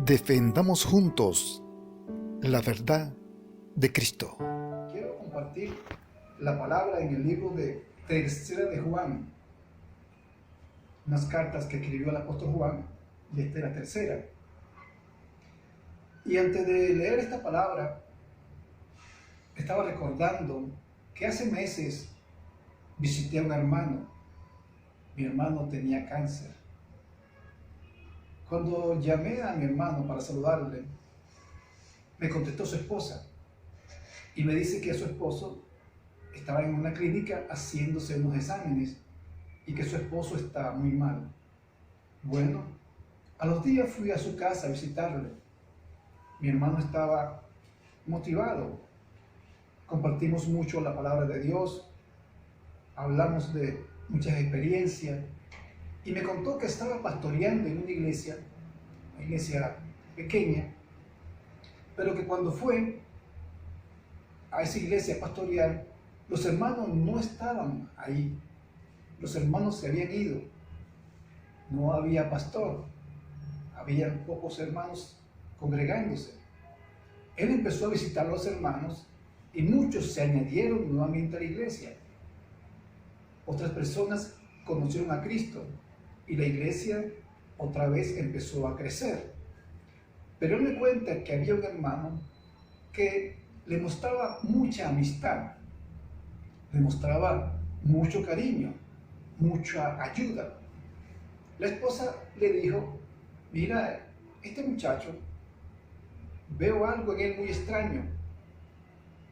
Defendamos juntos la verdad de Cristo. Quiero compartir la palabra en el libro de Tercera de Juan, unas cartas que escribió el apóstol Juan, y esta es la tercera. Y antes de leer esta palabra, estaba recordando que hace meses visité a un hermano. Mi hermano tenía cáncer. Cuando llamé a mi hermano para saludarle, me contestó su esposa y me dice que su esposo estaba en una clínica haciéndose unos exámenes y que su esposo está muy mal. Bueno, a los días fui a su casa a visitarle. Mi hermano estaba motivado. Compartimos mucho la palabra de Dios, hablamos de muchas experiencias y me contó que estaba pastoreando en una iglesia pequeña, pero que cuando fue a esa iglesia pastoreal, los hermanos no estaban ahí. Los hermanos se habían ido. No había pastor. Habían pocos hermanos congregándose. Él empezó a visitar a los hermanos y muchos se añadieron nuevamente a la iglesia. Otras personas conocieron a Cristo y la iglesia otra vez empezó a crecer. Pero él me cuenta que había un hermano que le mostraba mucha amistad, le mostraba mucho cariño, mucha ayuda. La esposa le dijo: mira, este muchacho, veo algo en él muy extraño.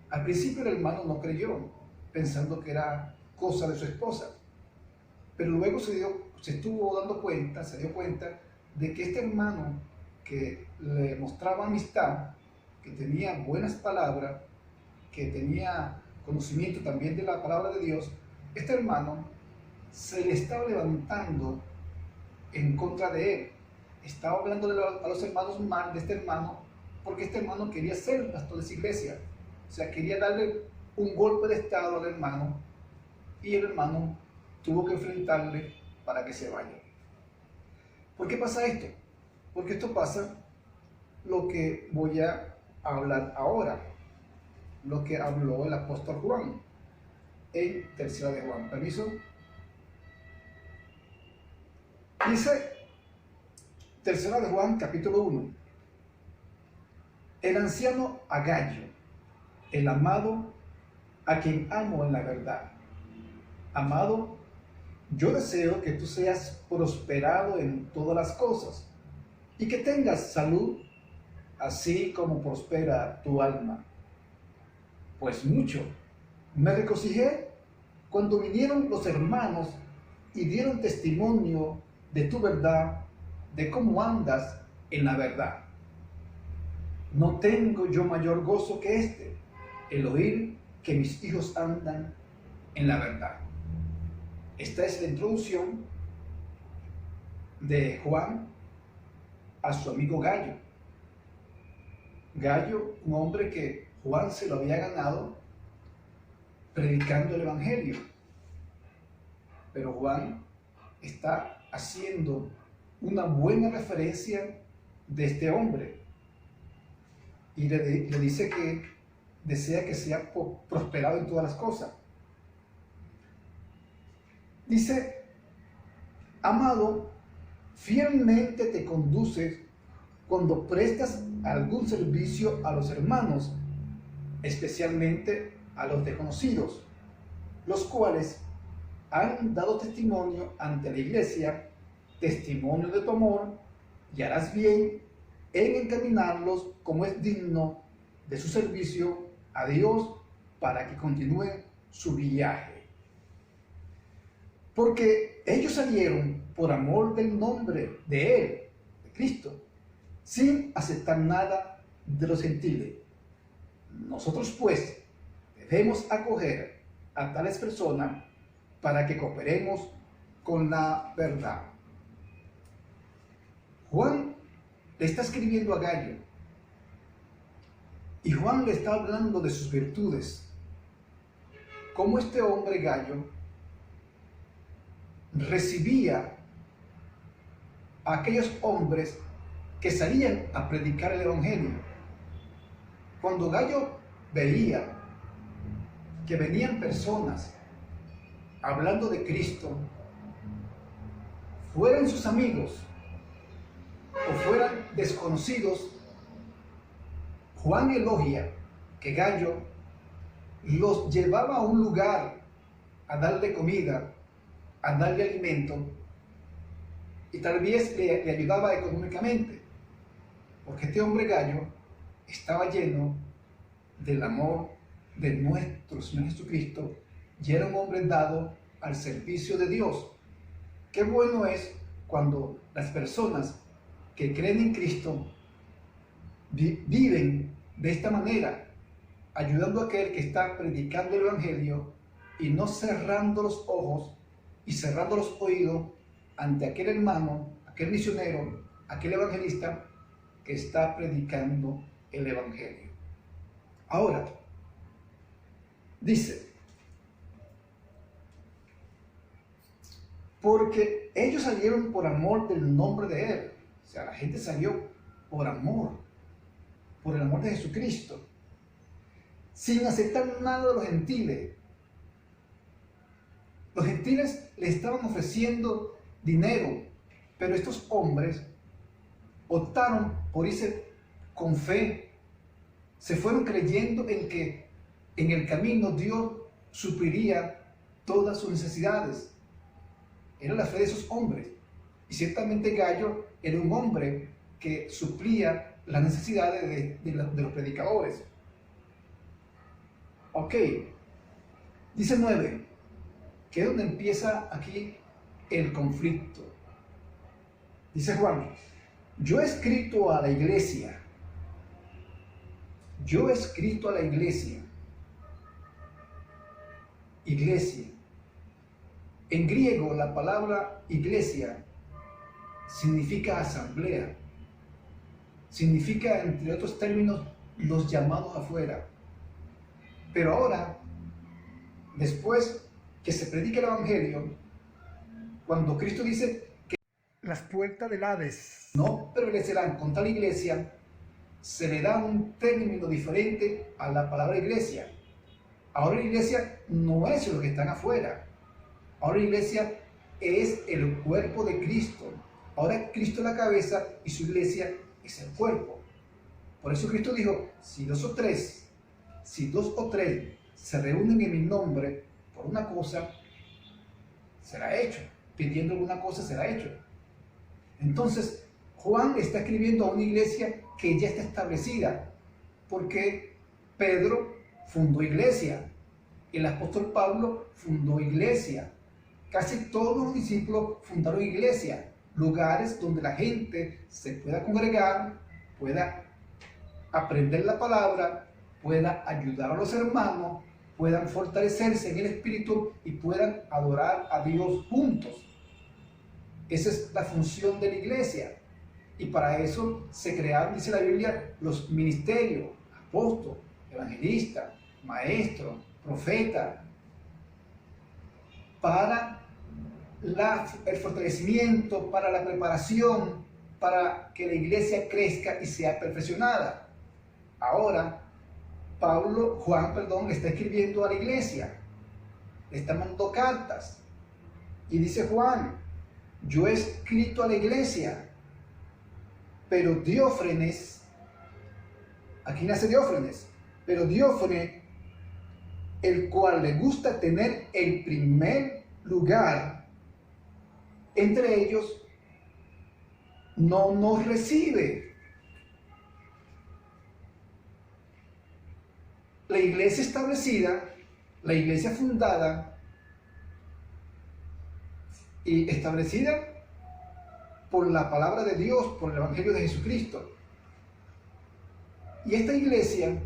Al principio el hermano no creyó, pensando que era cosa de su esposa, pero luego se dio cuenta de que este hermano que le mostraba amistad, que tenía buenas palabras, que tenía conocimiento también de la palabra de Dios, este hermano se le estaba levantando en contra de él. Estaba hablándole a los hermanos mal de este hermano, porque este hermano quería ser el pastor de esa iglesia. O sea, quería darle un golpe de estado al hermano, y el hermano tuvo que enfrentarle para que se vaya. ¿Por qué pasa esto? Porque esto pasa lo que voy a hablar ahora, lo que habló el apóstol Juan en Tercera de Juan. Permiso. Dice Tercera de Juan, capítulo 1. El anciano Agayo, el amado, a quien amo en la verdad. Amado, yo deseo que tú seas prosperado en todas las cosas y que tengas salud, así como prospera tu alma. Pues mucho me regocijé cuando vinieron los hermanos y dieron testimonio de tu verdad, de cómo andas en la verdad. No tengo yo mayor gozo que este, el oír que mis hijos andan en la verdad. Esta es la introducción de Juan a su amigo Gallo. Gallo, un hombre que Juan se lo había ganado predicando el evangelio. Pero Juan está haciendo una buena referencia de este hombre y le dice que desea que sea prosperado en todas las cosas. Dice: amado, fielmente te conduces cuando prestas algún servicio a los hermanos, especialmente a los desconocidos, los cuales han dado testimonio ante la iglesia, testimonio de tu amor, y harás bien en encaminarlos como es digno de su servicio a Dios para que continúen su viaje. Porque ellos salieron por amor del nombre de Él, de Cristo, sin aceptar nada de los gentiles. Nosotros pues debemos acoger a tales personas para que cooperemos con la verdad. Juan le está escribiendo a Gallo y Juan le está hablando de sus virtudes. Cómo este hombre Gallo recibía a aquellos hombres que salían a predicar el Evangelio. Cuando Gallo veía que venían personas hablando de Cristo, fueran sus amigos o fueran desconocidos, Juan elogia que Gallo los llevaba a un lugar a darle comida, a darle alimento, y tal vez le ayudaba económicamente, porque este hombre Gallo estaba lleno del amor de nuestro Señor Jesucristo y era un hombre dado al servicio de Dios. Qué bueno es cuando las personas que creen en Cristo viven de esta manera, ayudando a aquel que está predicando el Evangelio y no cerrando los ojos y cerrando los oídos ante aquel hermano, aquel misionero, aquel evangelista que está predicando el Evangelio. Ahora, dice, porque ellos salieron por amor del nombre de Él. O sea, la gente salió por amor, por el amor de Jesucristo, sin aceptar nada de los gentiles. Los gentiles le estaban ofreciendo dinero, pero estos hombres optaron por irse con fe. Se fueron creyendo en que en el camino Dios supliría todas sus necesidades. Era la fe de esos hombres. Y ciertamente Gallo era un hombre que suplía las necesidades de los predicadores. Ok, dice 9, que es donde empieza aquí el conflicto. Dice Juan, yo he escrito a la iglesia. Yo he escrito a la iglesia. Iglesia. En griego la palabra iglesia significa asamblea. Significa, entre otros términos, los llamados afuera. Pero ahora, después que se predica el Evangelio, cuando Cristo dice que Las puertas del Hades no prevalecerán contra la iglesia, se le da un término diferente a la palabra iglesia. Ahora la iglesia no es lo que están afuera. Ahora la iglesia es el cuerpo de Cristo. Ahora Cristo es la cabeza y su iglesia es el cuerpo. Por eso Cristo dijo, si dos o tres se reúnen en mi nombre por una cosa, será hecho. Pidiendo alguna cosa, será hecho. Entonces, Juan está escribiendo a una iglesia que ya está establecida, porque Pedro fundó iglesia, el apóstol Pablo fundó iglesia, casi todos los discípulos fundaron iglesia, lugares donde la gente se pueda congregar, pueda aprender la palabra, pueda ayudar a los hermanos, puedan fortalecerse en el espíritu y puedan adorar a Dios juntos. Esa es la función de la iglesia. Y para eso se crearon, dice la Biblia, los ministerios, apóstol, evangelista, maestro, profeta, para el fortalecimiento, para la preparación, para que la iglesia crezca y sea perfeccionada. Ahora, Juan, le está escribiendo a la iglesia, le está mandando cartas, y dice Juan, yo he escrito a la iglesia, pero Diófrenes, aquí nace Diófrenes, pero Diófrenes, el cual le gusta tener el primer lugar entre ellos, no nos recibe. La iglesia establecida, la iglesia fundada y establecida por la palabra de Dios, por el Evangelio de Jesucristo. Y esta iglesia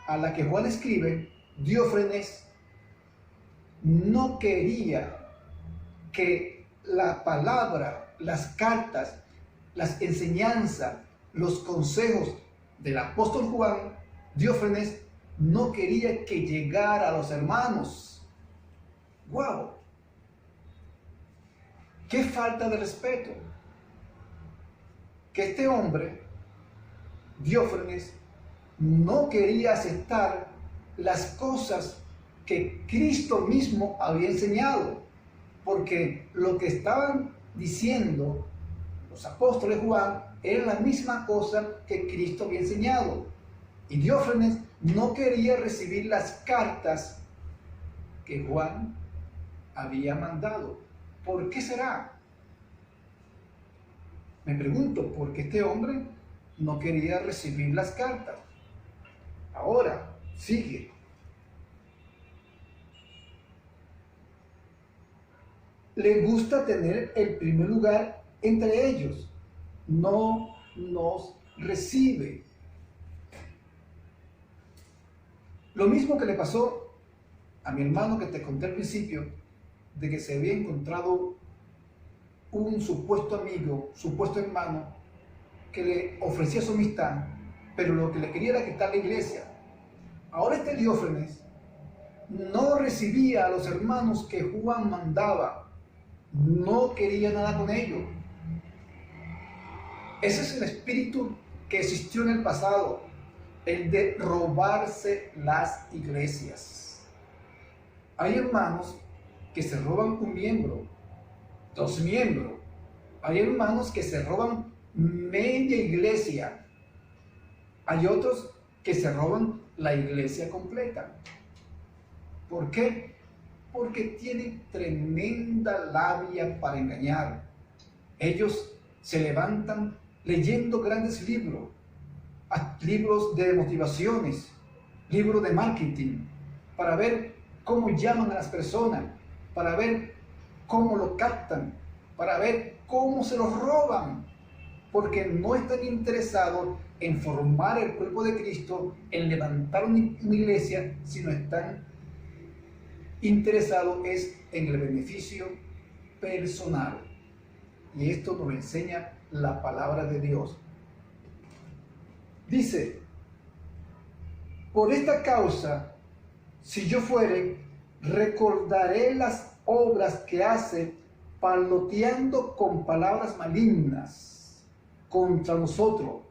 a la que Juan escribe, Diófrenes, no quería que la palabra, las cartas, las enseñanzas, los consejos del apóstol Juan, Diófrenes no quería que llegara a los hermanos. ¡Wow! ¡Qué falta de respeto! que este hombre, Diófrenes, no quería aceptar las cosas que Cristo mismo había enseñado, porque lo que estaban diciendo los apóstoles Juan era la misma cosa que Cristo había enseñado. Y Diófrenes no quería recibir las cartas que Juan había mandado. ¿Por qué será? Me pregunto, ¿por qué este hombre no quería recibir las cartas? Ahora, sigue. Le gusta tener el primer lugar entre ellos. No nos recibe. Lo mismo que le pasó a mi hermano que te conté al principio, de que se había encontrado un supuesto amigo, supuesto hermano, que le ofrecía su amistad, pero lo que le quería era quitar la iglesia. Ahora este Diófrenes no recibía a los hermanos que Juan mandaba, no quería nada con ellos. Ese es el espíritu que existió en el pasado, el de robarse las iglesias. Hay hermanos que se roban un miembro, 2 miembros. Hay hermanos que se roban media iglesia. Hay otros que se roban la iglesia completa. ¿Por qué? Porque tienen tremenda labia para engañar. Ellos se levantan leyendo grandes libros, libros de motivaciones, libros de marketing, para ver cómo llaman a las personas, para ver cómo lo captan, para ver cómo se los roban, porque no están interesados en formar el cuerpo de Cristo, en levantar una iglesia, sino están interesados en el beneficio personal. Y esto nos enseña la palabra de Dios. Dice: por esta causa, si yo fuere, recordaré las obras que hace, palmoteando con palabras malignas contra nosotros.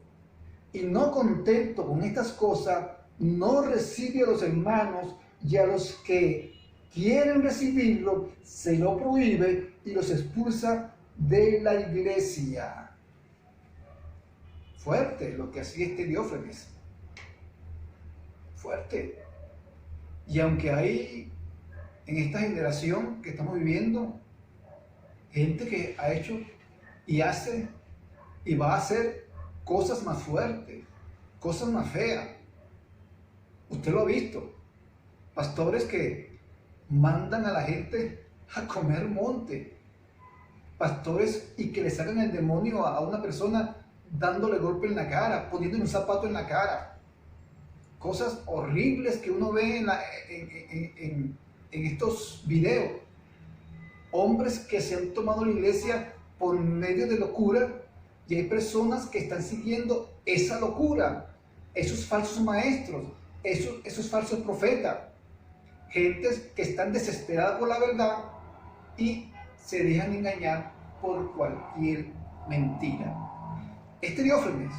Y no contento con estas cosas, no recibe a los hermanos, y a los que quieren recibirlo, se lo prohíbe y los expulsa de la iglesia. Fuerte lo que hacía este Diófrenes. Fuerte. Y aunque hay en esta generación que estamos viviendo gente que ha hecho y hace y va a hacer cosas más fuertes, cosas más feas. Usted lo ha visto. Pastores que mandan a la gente a comer monte. Pastores y que le sacan el demonio a una persona dándole golpe en la cara, poniéndole un zapato en la cara. Cosas horribles que uno ve en estos videos. Hombres que se han tomado la iglesia por medio de locura, y hay personas que están siguiendo esa locura, esos falsos maestros, esos falsos profetas, gentes que están desesperadas por la verdad y se dejan engañar por cualquier mentira. Este Diófrenes,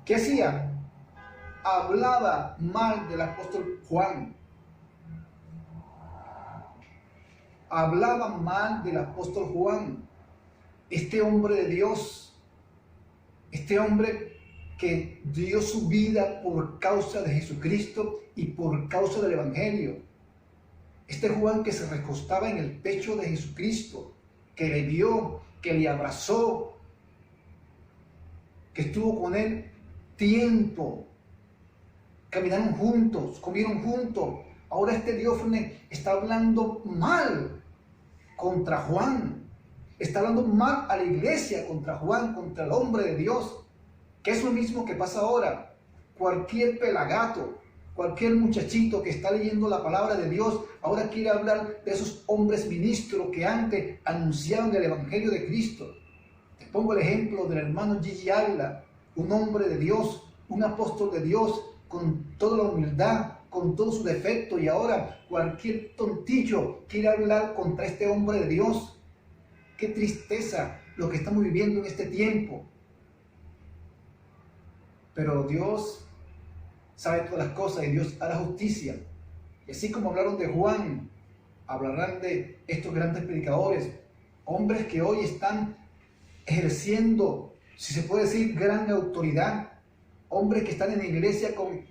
¿qué hacía? Hablaba mal del apóstol Juan. Hablaba mal del apóstol Juan. Este hombre de Dios, este hombre que dio su vida por causa de Jesucristo y por causa del Evangelio. Este Juan que se recostaba en el pecho de Jesucristo, que le vio, que le abrazó, que estuvo con él tiempo, caminaron juntos, comieron juntos. Ahora este Diófrenes está hablando mal contra Juan, está hablando mal a la iglesia contra Juan, contra el hombre de Dios, que es lo mismo que pasa ahora. Cualquier pelagato, cualquier muchachito que está leyendo la palabra de Dios, ahora quiere hablar de esos hombres ministros que antes anunciaban el Evangelio de Cristo. Te pongo el ejemplo del hermano Gigi Ávila, un hombre de Dios, un apóstol de Dios, con toda la humildad, con todo su defecto, y ahora cualquier tontillo quiere hablar contra este hombre de Dios. Qué tristeza lo que estamos viviendo en este tiempo. pero Dios sabe todas las cosas y Dios hará justicia. Y así como hablaron de Juan, hablarán de estos grandes predicadores, hombres que hoy están ejerciendo, si se puede decir, gran autoridad, hombres que están en la iglesia con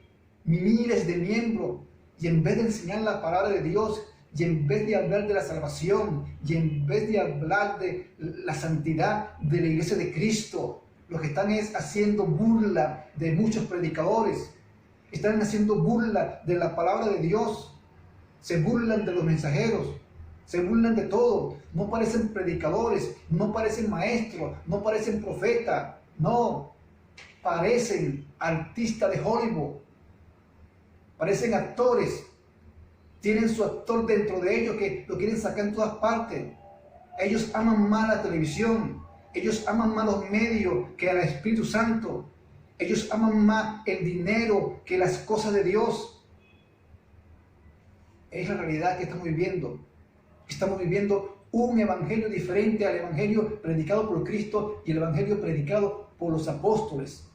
miles de miembros y en vez de enseñar la palabra de Dios, y en vez de hablar de la salvación, y en vez de hablar de la santidad de la iglesia de Cristo, lo que están es haciendo burla de muchos predicadores, están haciendo burla de la palabra de Dios, se burlan de los mensajeros, se burlan de todo, no parecen predicadores, no parecen maestros, no parecen profetas, no, parecen artistas de Hollywood, parecen actores, tienen su actor dentro de ellos que lo quieren sacar en todas partes. Ellos aman más la televisión, ellos aman más los medios que al Espíritu Santo, ellos aman más el dinero que las cosas de Dios. Es la realidad que estamos viviendo. Estamos viviendo un evangelio diferente al evangelio predicado por Cristo y el evangelio predicado por los apóstoles.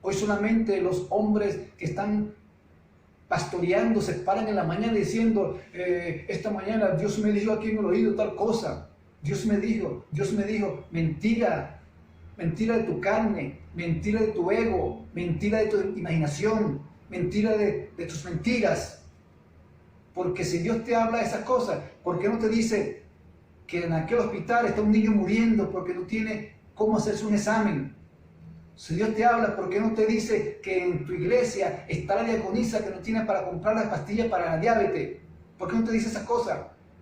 Hoy solamente los hombres que están pastoreando se paran en la mañana diciendo, esta mañana Dios me dijo aquí en el oído tal cosa, Dios me dijo, mentira, mentira de tu carne, mentira de tu ego, mentira de tu imaginación, mentira de tus mentiras. Porque si Dios te habla de esas cosas, ¿por qué no te dice que en aquel hospital está un niño muriendo porque no tiene cómo hacerse un examen? Si Dios te habla, ¿por qué no te dice que en tu iglesia está la diaconisa que no tiene para comprar las pastillas para la diabetes? ¿Por qué no te dice esas cosas?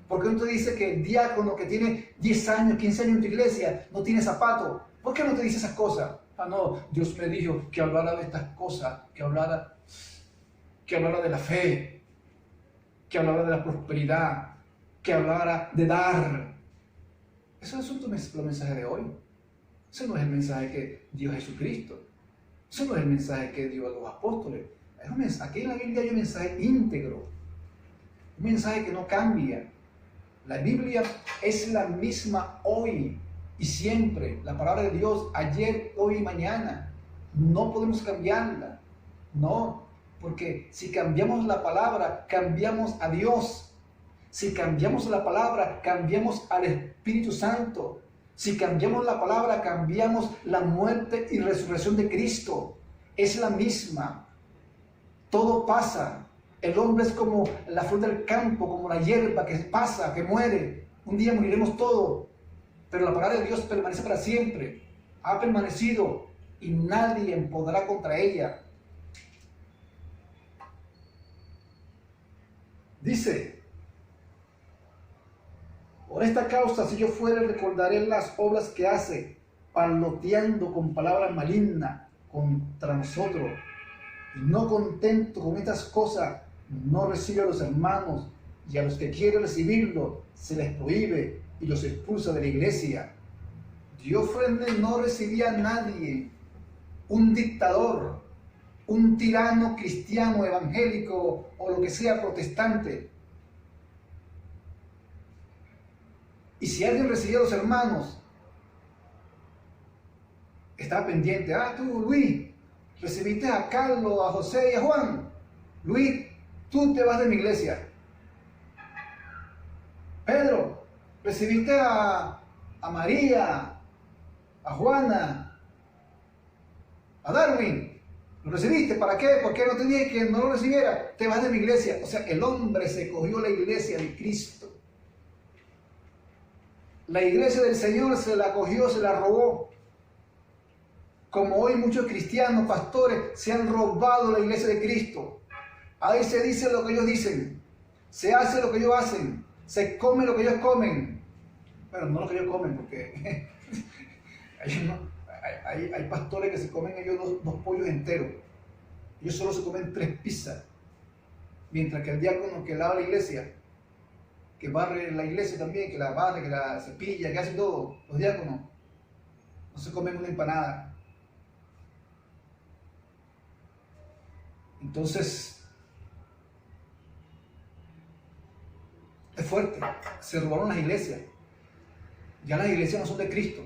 ¿Por qué no te dice que el diácono que tiene 10 años, 15 años en tu iglesia no tiene zapatos? ¿Por qué no te dice esas cosas? Ah, no, Dios me dijo que hablara de estas cosas, que hablara de la fe, que hablara de la prosperidad, que hablara de dar. Esos son los mensajes de hoy. Ese no es el mensaje que dio Jesucristo. Ese no es el mensaje que dio a los apóstoles. Aquí en la Biblia hay un mensaje íntegro. Un mensaje que no cambia. La Biblia es la misma hoy y siempre. La palabra de Dios ayer, hoy y mañana. No podemos cambiarla. No, porque si cambiamos la palabra, cambiamos a Dios. Si cambiamos la palabra, cambiamos al Espíritu Santo. Si cambiamos la palabra, cambiamos la muerte y resurrección de Cristo. Es la misma. Todo pasa. El hombre es como la flor del campo, como la hierba que pasa, que muere. Un día moriremos todos. Pero la palabra de Dios permanece para siempre. Ha permanecido y nadie podrá contra ella. Dice: por esta causa, si yo fuera, recordaré las obras que hace, parloteando con palabras malignas contra nosotros. Y no contento con estas cosas, no recibe a los hermanos, y a los que quieren recibirlo, se les prohíbe y los expulsa de la iglesia. Diófrenes no recibía a nadie, un dictador, un tirano cristiano, evangélico o lo que sea protestante. Y si alguien recibía a los hermanos, estaba pendiente. Ah, tú, Luis, recibiste a Carlos, a José y a Juan. Luis, tú te vas de mi iglesia. Pedro, recibiste a María, a Juana, a Darwin. ¿Lo recibiste? ¿Para qué? ¿Por qué no te dije que no lo recibiera? Te vas de mi iglesia. O sea, el hombre se cogió la iglesia de Cristo. La iglesia del Señor se la cogió, se la robó. Como hoy muchos cristianos, pastores, se han robado la iglesia de Cristo. Ahí se dice lo que ellos dicen, se hace lo que ellos hacen, se come lo que ellos comen. Bueno, no lo que ellos comen, porque hay pastores que se comen ellos dos pollos enteros. Ellos solo se comen 3 pizzas. Mientras que el diácono que lava la iglesia, que barre la iglesia también, que la barre, que la cepilla, que hace todo, los diáconos, no se comen una empanada. Entonces, es fuerte. Se robaron las iglesias. Ya las iglesias no son de Cristo.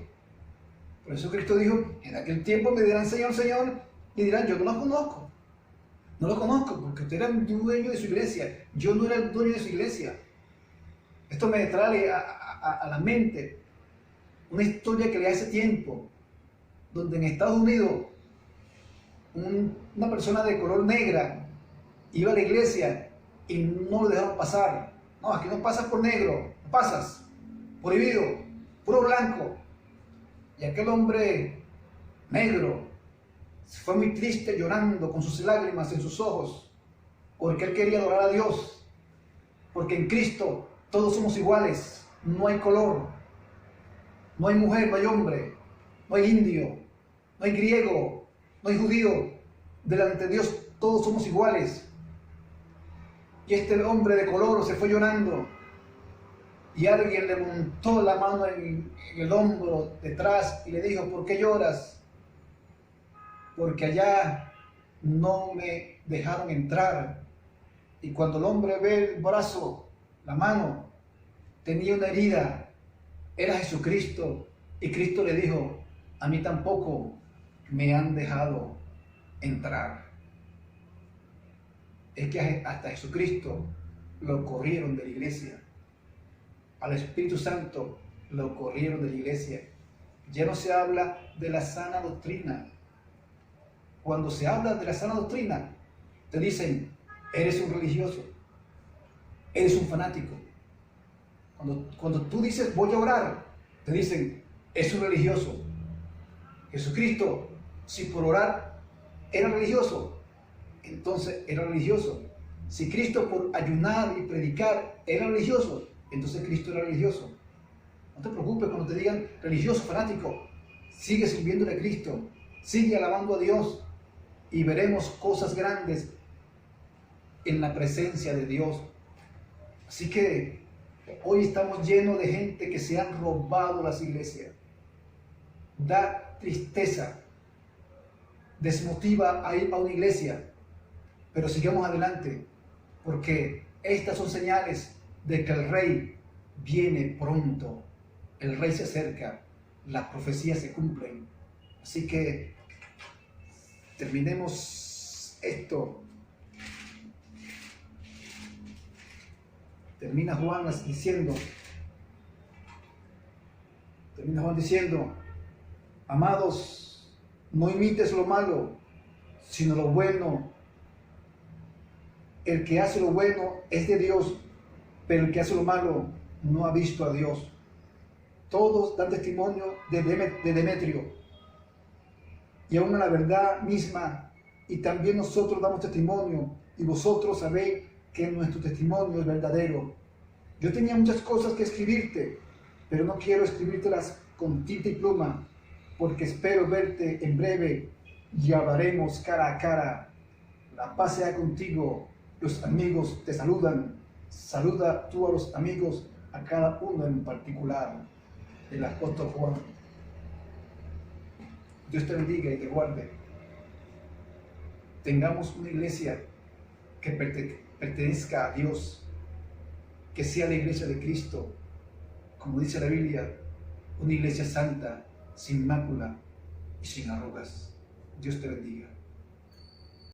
Por eso Cristo dijo: en aquel tiempo me dirán Señor, Señor, Y dirán, yo no lo conozco. No lo conozco porque usted era el dueño de su iglesia. Yo no era el dueño de su iglesia. Esto me trae a la mente una historia que le hace tiempo, donde en Estados Unidos una persona de color negra iba a la iglesia y no lo dejaron pasar. No, aquí no pasas por negro, no pasas. Prohibido, puro blanco. Y aquel hombre negro se fue muy triste, llorando con sus lágrimas en sus ojos, porque él quería adorar a Dios, porque en Cristo todos somos iguales, no hay color, no hay mujer, no hay hombre, no hay indio, no hay griego, no hay judío, delante de Dios todos somos iguales. Y este hombre de color se fue llorando, y alguien le montó la mano en el hombro detrás y le dijo, ¿por qué lloras? Porque allá no me dejaron entrar. Y cuando el hombre ve el brazo, la mano, tenía una herida, era Jesucristo. Y Cristo le dijo, a mí tampoco me han dejado entrar. Es que hasta Jesucristo lo corrieron de la iglesia. Al Espíritu Santo lo corrieron de la iglesia. Ya no se habla de la sana doctrina. Cuando se habla de la sana doctrina, te dicen, eres un religioso, eres un fanático. Cuando tú dices, voy a orar, te dicen, es un religioso. Jesucristo, si por orar era religioso, entonces era religioso. Si Cristo por ayunar y predicar era religioso, entonces Cristo era religioso. No te preocupes cuando te digan religioso, fanático. Sigue sirviéndole a Cristo, sigue alabando a Dios y veremos cosas grandes en la presencia de Dios. Así que hoy estamos llenos de gente que se han robado las iglesias. Da tristeza, desmotiva a ir a una iglesia, pero sigamos adelante, porque estas son señales de que el Rey viene pronto. El Rey se acerca, las profecías se cumplen. Así que terminemos esto. Termina Juan diciendo, amados, no imites lo malo, sino lo bueno. El que hace lo bueno es de Dios, pero el que hace lo malo no ha visto a Dios. Todos dan testimonio de Demetrio, y aún a la verdad misma, y también nosotros damos testimonio, y vosotros sabéis que nuestro testimonio es verdadero. Yo tenía muchas cosas que escribirte, pero no quiero escribírtelas con tinta y pluma, porque espero verte en breve y hablaremos cara a cara. La paz sea contigo. Los amigos te saludan. Saluda tú a los amigos, a cada uno en particular. El apóstol Juan. Dios te bendiga y te guarde. Tengamos una iglesia que pertenezca a Dios, que sea la iglesia de Cristo, como dice la Biblia, una iglesia santa, sin mácula y sin arrugas. Dios te bendiga.